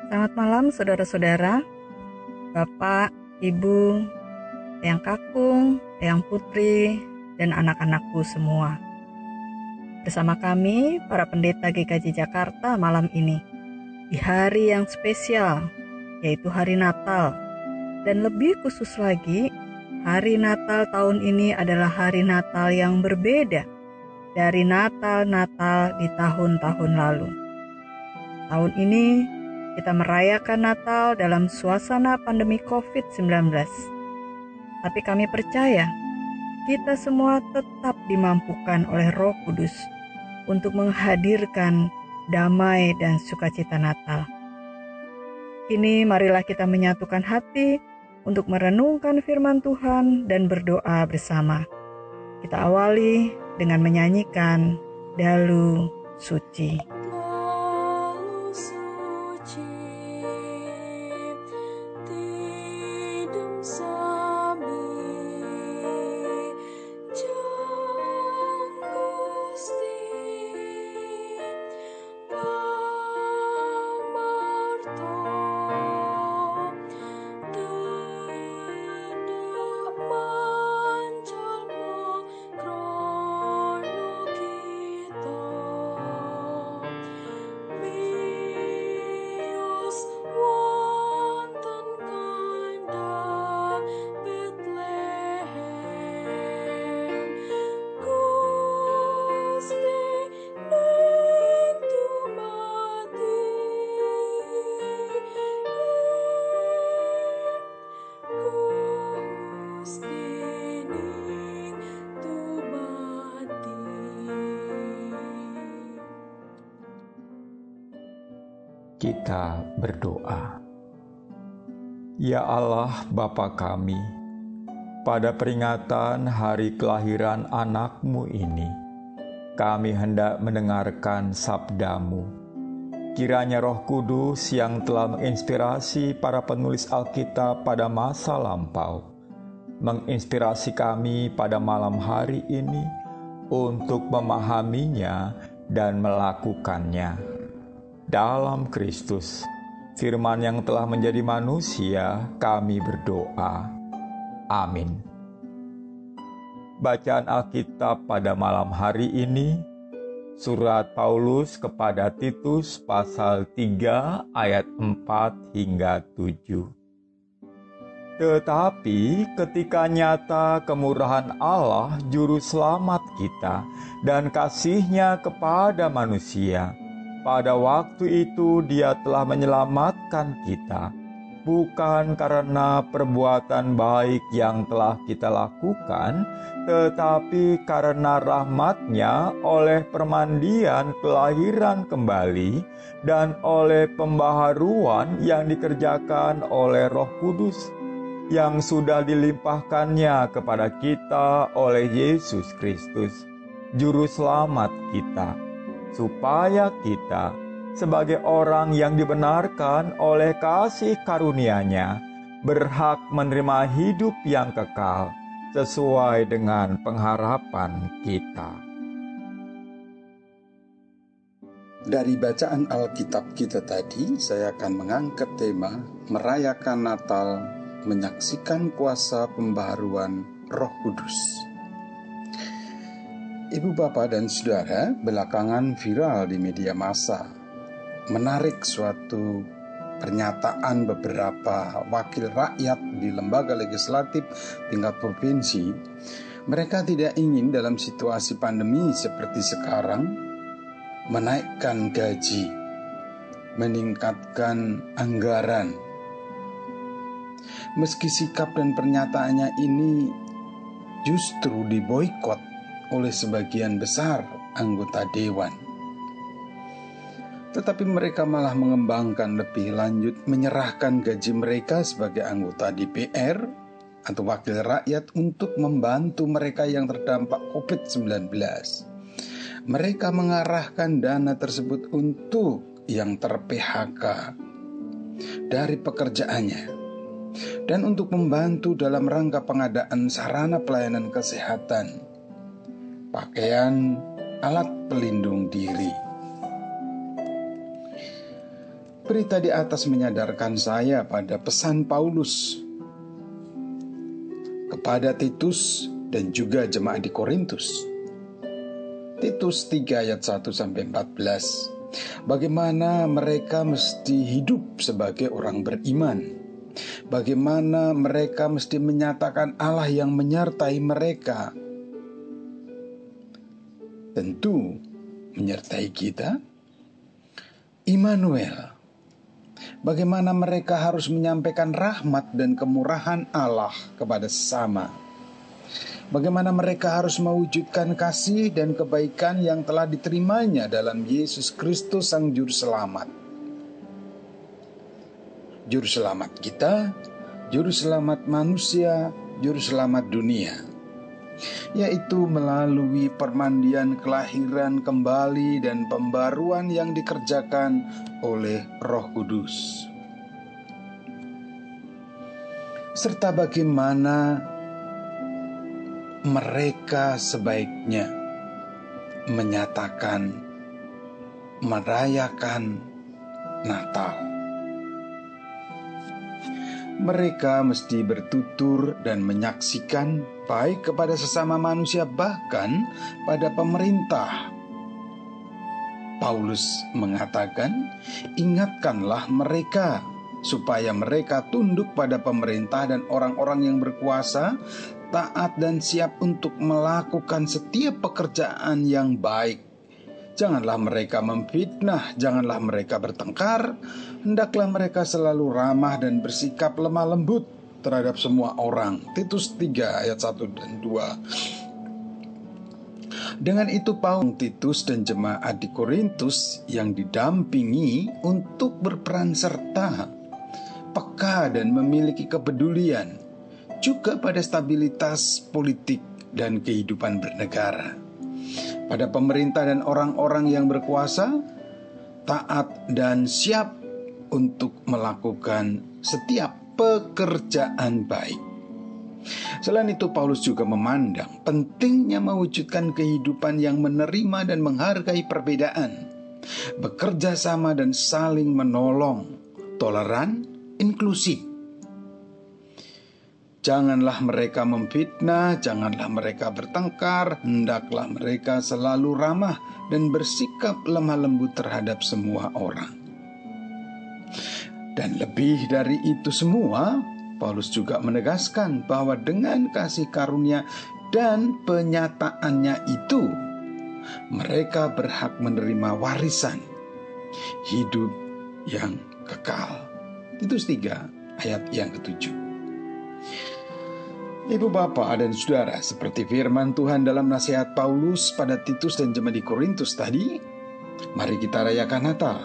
Selamat malam saudara-saudara, Bapak, Ibu, Eyang Kakung, Eyang Putri, dan anak-anakku semua. Bersama kami, para pendeta GKJ Jakarta malam ini, di hari yang spesial, yaitu hari Natal. Dan lebih khusus lagi, hari Natal tahun ini adalah hari Natal yang berbeda dari Natal-Natal di tahun-tahun lalu. Tahun ini, kita merayakan Natal dalam suasana pandemi COVID-19. Tapi kami percaya, kita semua tetap dimampukan oleh Roh Kudus untuk menghadirkan damai dan sukacita Natal. Kini marilah kita menyatukan hati untuk merenungkan firman Tuhan dan berdoa bersama. Kita awali dengan menyanyikan Dalu Suci. Kita berdoa. Ya Allah Bapa kami, pada peringatan hari kelahiran anak-Mu ini, kami hendak mendengarkan sabda-Mu. Kiranya Roh Kudus yang telah menginspirasi para penulis Alkitab pada masa lampau, menginspirasi kami pada malam hari ini untuk memahaminya dan melakukannya. Dalam Kristus, Firman yang telah menjadi manusia, kami berdoa. Amin. Bacaan Alkitab pada malam hari ini, Surat Paulus kepada Titus pasal 3 ayat 4 hingga 7. Tetapi ketika nyata kemurahan Allah Juru Selamat kita dan kasih-Nya kepada manusia, pada waktu itu Dia telah menyelamatkan kita, bukan karena perbuatan baik yang telah kita lakukan, tetapi karena rahmat-Nya oleh permandian kelahiran kembali dan oleh pembaharuan yang dikerjakan oleh Roh Kudus, yang sudah dilimpahkannya kepada kita oleh Yesus Kristus, Juru Selamat kita, supaya kita sebagai orang yang dibenarkan oleh kasih karunia-Nya berhak menerima hidup yang kekal sesuai dengan pengharapan kita. Dari bacaan Alkitab kita tadi, saya akan mengangkat tema merayakan Natal, menyaksikan kuasa pembaharuan Roh Kudus. Ibu, bapak, dan saudara, belakangan viral di media massa menarik suatu pernyataan beberapa wakil rakyat di lembaga legislatif tingkat provinsi. Mereka tidak ingin dalam situasi pandemi seperti sekarang menaikkan gaji, meningkatkan anggaran. Meski sikap dan pernyataannya ini justru diboikot oleh sebagian besar anggota dewan, tetapi mereka malah mengembangkan lebih lanjut menyerahkan gaji mereka sebagai anggota DPR atau wakil rakyat untuk membantu mereka yang terdampak COVID-19. Mereka mengarahkan dana tersebut untuk yang ter-PHK dari pekerjaannya dan untuk membantu dalam rangka pengadaan sarana pelayanan kesehatan, pakaian, alat pelindung diri. Berita di atas menyadarkan saya pada pesan Paulus kepada Titus dan juga jemaat di Korintus. Titus 3 ayat 1-14. Bagaimana mereka mesti hidup sebagai orang beriman. Bagaimana mereka mesti menyatakan Allah yang menyertai mereka. Tentu menyertai kita. Immanuel. Bagaimana mereka harus menyampaikan rahmat dan kemurahan Allah kepada sesama. Bagaimana mereka harus mewujudkan kasih dan kebaikan yang telah diterimanya dalam Yesus Kristus Sang Juru Selamat. Juru Selamat kita, Juru Selamat manusia, Juru Selamat dunia. Yaitu melalui permandian kelahiran kembali dan pembaruan yang dikerjakan oleh Roh Kudus. Serta bagaimana mereka sebaiknya menyatakan, merayakan Natal. Mereka mesti bertutur dan menyaksikan baik kepada sesama manusia, bahkan pada pemerintah. Paulus mengatakan, ingatkanlah mereka supaya mereka tunduk pada pemerintah dan orang-orang yang berkuasa, taat dan siap untuk melakukan setiap pekerjaan yang baik. Janganlah mereka memfitnah, janganlah mereka bertengkar, hendaklah mereka selalu ramah dan bersikap lemah lembut terhadap semua orang. Titus 3 ayat 1 dan 2. Dengan itu Paulus, Titus dan jemaat di Korintus yang didampingi untuk berperan serta, peka dan memiliki kepedulian juga pada stabilitas politik dan kehidupan bernegara. Pada pemerintah dan orang-orang yang berkuasa, taat dan siap untuk melakukan setiap pekerjaan baik. Selain itu, Paulus juga memandang pentingnya mewujudkan kehidupan yang menerima dan menghargai perbedaan, bekerja sama dan saling menolong, toleran, inklusif. Janganlah mereka memfitnah, janganlah mereka bertengkar, hendaklah mereka selalu ramah dan bersikap lemah lembut terhadap semua orang. Dan lebih dari itu semua, Paulus juga menegaskan bahwa dengan kasih karunia dan penyataannya itu, mereka berhak menerima warisan hidup yang kekal. Titus 3 ayat yang ke-7. Ibu bapak dan saudara, seperti firman Tuhan dalam nasihat Paulus pada Titus dan jemaat di Korintus tadi, mari kita rayakan Natal.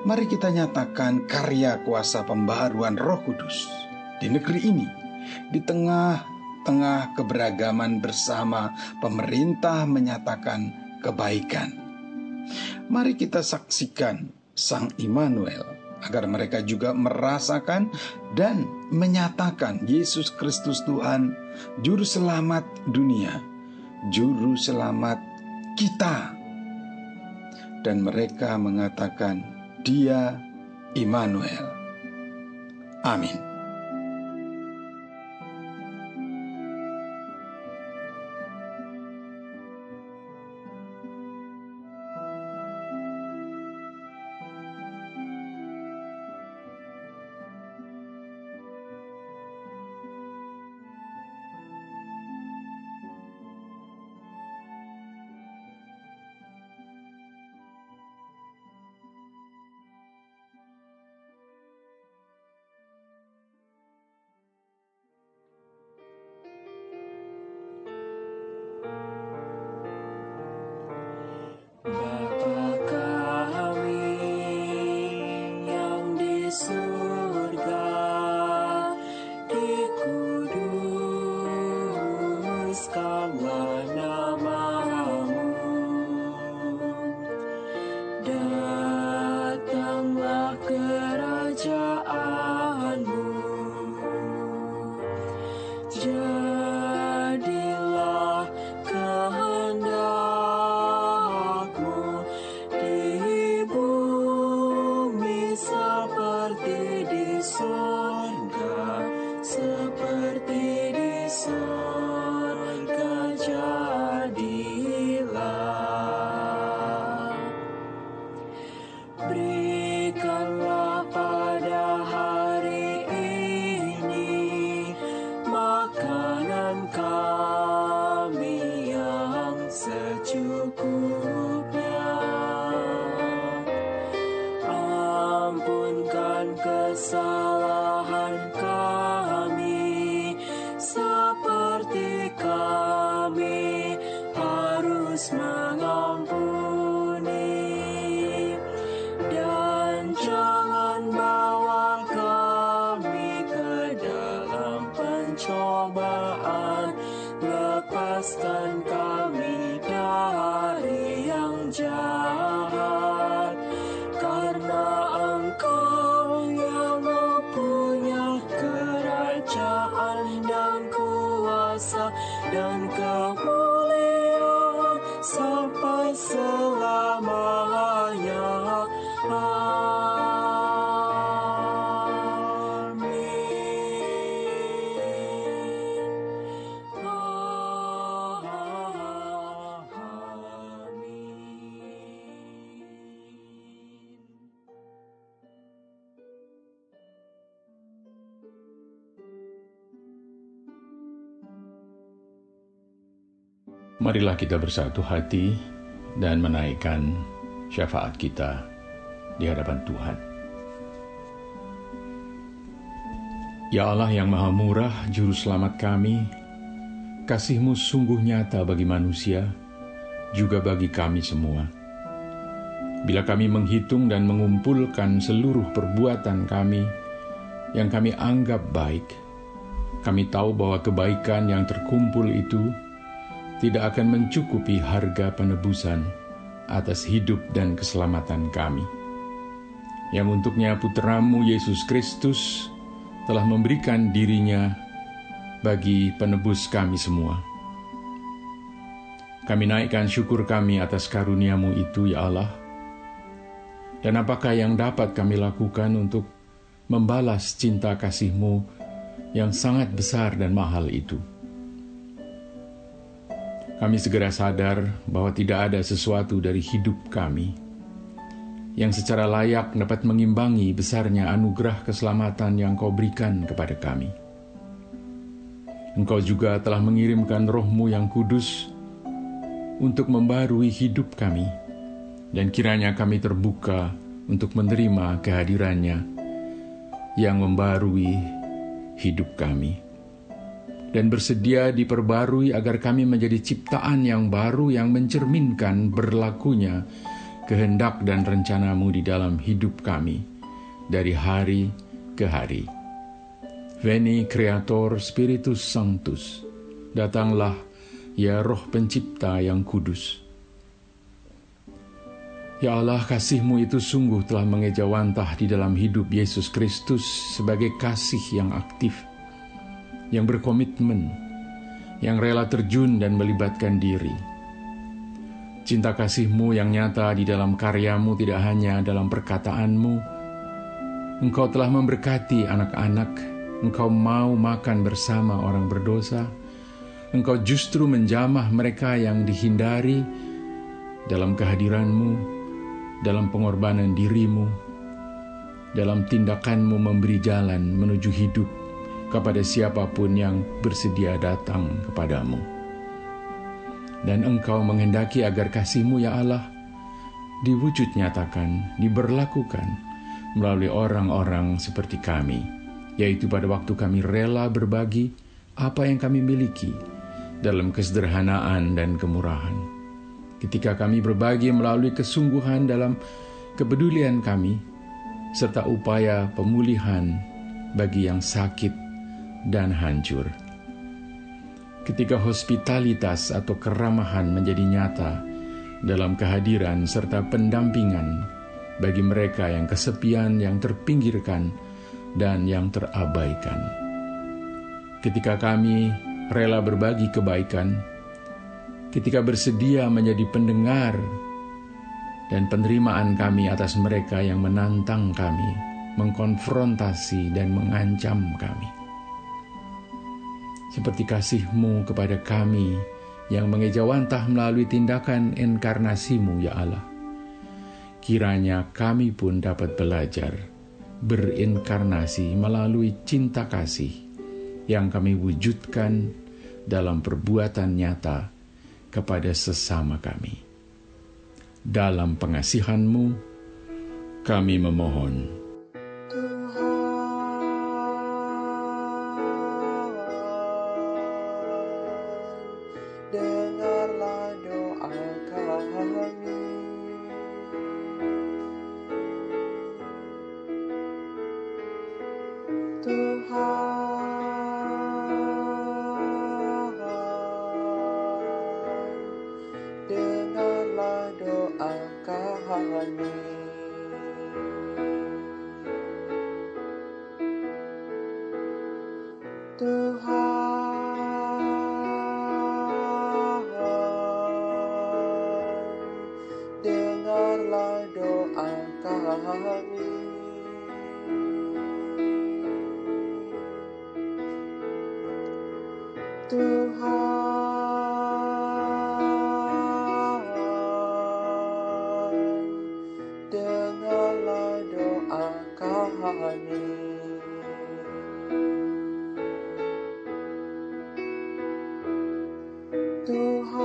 Mari kita nyatakan karya kuasa pembaharuan Roh Kudus di negeri ini, di tengah-tengah keberagaman bersama pemerintah menyatakan kebaikan. Mari kita saksikan Sang Immanuel, agar mereka juga merasakan dan menyatakan Yesus Kristus Tuhan, Juru Selamat dunia, Juru Selamat kita. Dan mereka mengatakan, Dia Immanuel. Amin. kami yang secukupnya. Ampunkan kesalahan kami, seperti kami harus mengampuni. Dan jangan bawa kami ke dalam pencobaan, lepaskan kami dari yang jahat. Karena Engkau yang mempunyai kerajaan dan kuasa dan kemuliaan sampai selamanya. Marilah kita bersatu hati dan menaikkan syafaat kita di hadapan Tuhan. Ya Allah yang Maha Murah, Juru Selamat kami, kasih-Mu sungguh nyata bagi manusia, juga bagi kami semua. Bila kami menghitung dan mengumpulkan seluruh perbuatan kami yang kami anggap baik, kami tahu bahwa kebaikan yang terkumpul itu tidak akan mencukupi harga penebusan atas hidup dan keselamatan kami, yang untuknya Putra-Mu Yesus Kristus telah memberikan dirinya bagi penebus kami semua. Kami naikkan syukur kami atas karunia-Mu itu, ya Allah. Dan apakah yang dapat kami lakukan untuk membalas cinta kasih-Mu yang sangat besar dan mahal itu? Kami segera sadar bahwa tidak ada sesuatu dari hidup kami yang secara layak dapat mengimbangi besarnya anugerah keselamatan yang Kau berikan kepada kami. Engkau juga telah mengirimkan Roh-Mu yang kudus untuk membarui hidup kami, dan kiranya kami terbuka untuk menerima kehadirannya yang membarui hidup kami, dan bersedia diperbarui agar kami menjadi ciptaan yang baru yang mencerminkan berlakunya kehendak dan rencana-Mu di dalam hidup kami dari hari ke hari. Veni Creator Spiritus Sanctus, datanglah ya Roh Pencipta yang kudus. Ya Allah, kasih-Mu itu sungguh telah mengejawantah di dalam hidup Yesus Kristus sebagai kasih yang aktif, yang berkomitmen, yang rela terjun dan melibatkan diri. Cinta kasih-Mu yang nyata di dalam karya-Mu tidak hanya dalam perkataan-Mu. Engkau telah memberkati anak-anak, Engkau mau makan bersama orang berdosa, Engkau justru menjamah mereka yang dihindari dalam kehadiran-Mu, dalam pengorbanan diri-Mu, dalam tindakan-Mu memberi jalan menuju hidup kepada siapapun yang bersedia datang kepadamu. Dan Engkau menghendaki agar kasih-Mu, ya Allah, diwujud nyatakan, diberlakukan melalui orang-orang seperti kami, yaitu pada waktu kami rela berbagi apa yang kami miliki dalam kesederhanaan dan kemurahan. Ketika kami berbagi melalui kesungguhan dalam kepedulian kami, serta upaya pemulihan bagi yang sakit dan hancur. Ketika hospitalitas atau keramahan menjadi nyata dalam kehadiran serta pendampingan bagi mereka yang kesepian, yang terpinggirkan, dan yang terabaikan. Ketika kami rela berbagi kebaikan, ketika bersedia menjadi pendengar dan penerimaan kami atas mereka yang menantang kami, mengkonfrontasi dan mengancam kami. Seperti kasih-Mu kepada kami yang mengejawantah melalui tindakan inkarnasi-Mu, ya Allah. Kiranya kami pun dapat belajar berinkarnasi melalui cinta kasih yang kami wujudkan dalam perbuatan nyata kepada sesama kami. Dalam pengasihan-Mu, kami memohon. Dengarlah doa kami. Tuhan, dengarlah doa kami. Tuhan, dengarlah doa kami. Tuhan, dengarlah doa kami. Tuhan,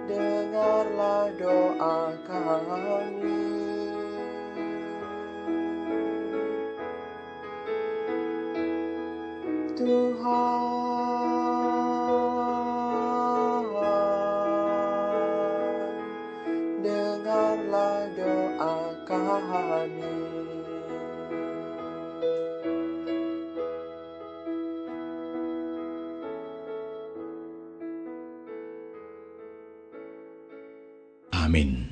dengarlah doa kami. Tuhan, dengarlah doa kami. Amin.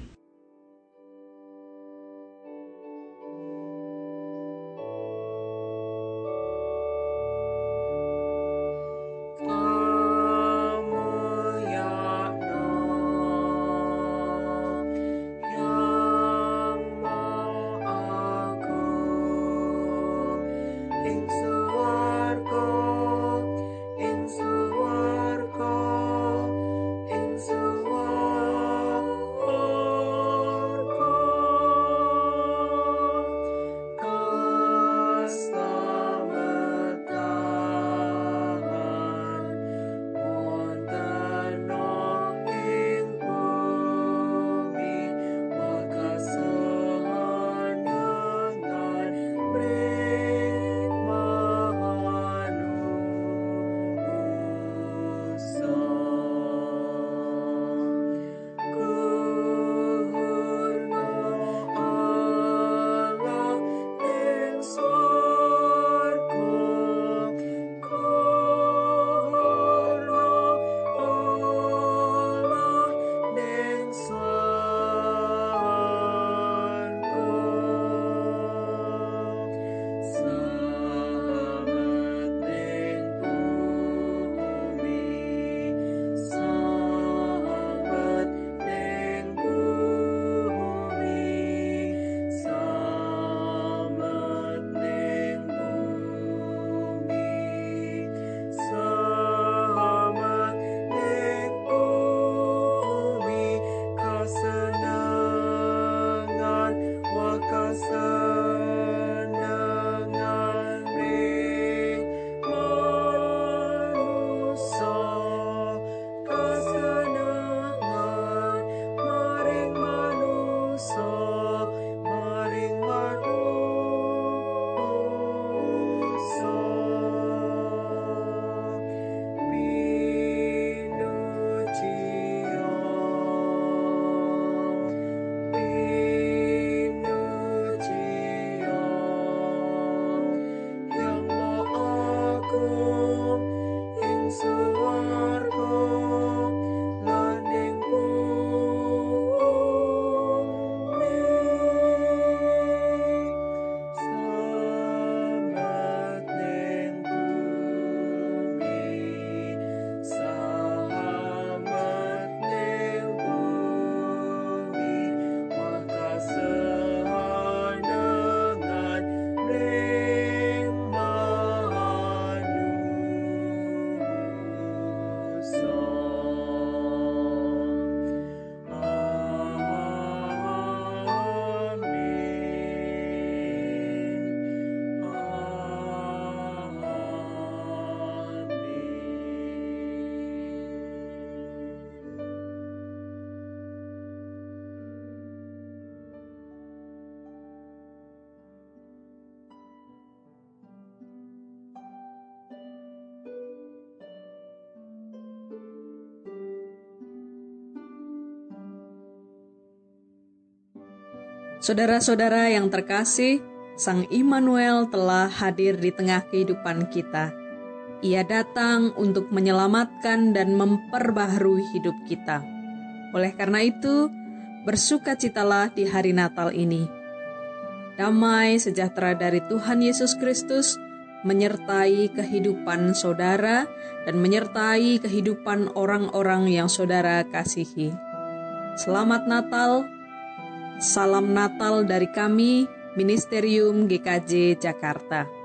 Oh Saudara-saudara yang terkasih, Sang Immanuel telah hadir di tengah kehidupan kita. Ia datang untuk menyelamatkan dan memperbaharui hidup kita. Oleh karena itu, bersukacitalah di hari Natal ini. Damai sejahtera dari Tuhan Yesus Kristus menyertai kehidupan saudara dan menyertai kehidupan orang-orang yang saudara kasihi. Selamat Natal, salam Natal dari kami, Ministerium GKJ Jakarta.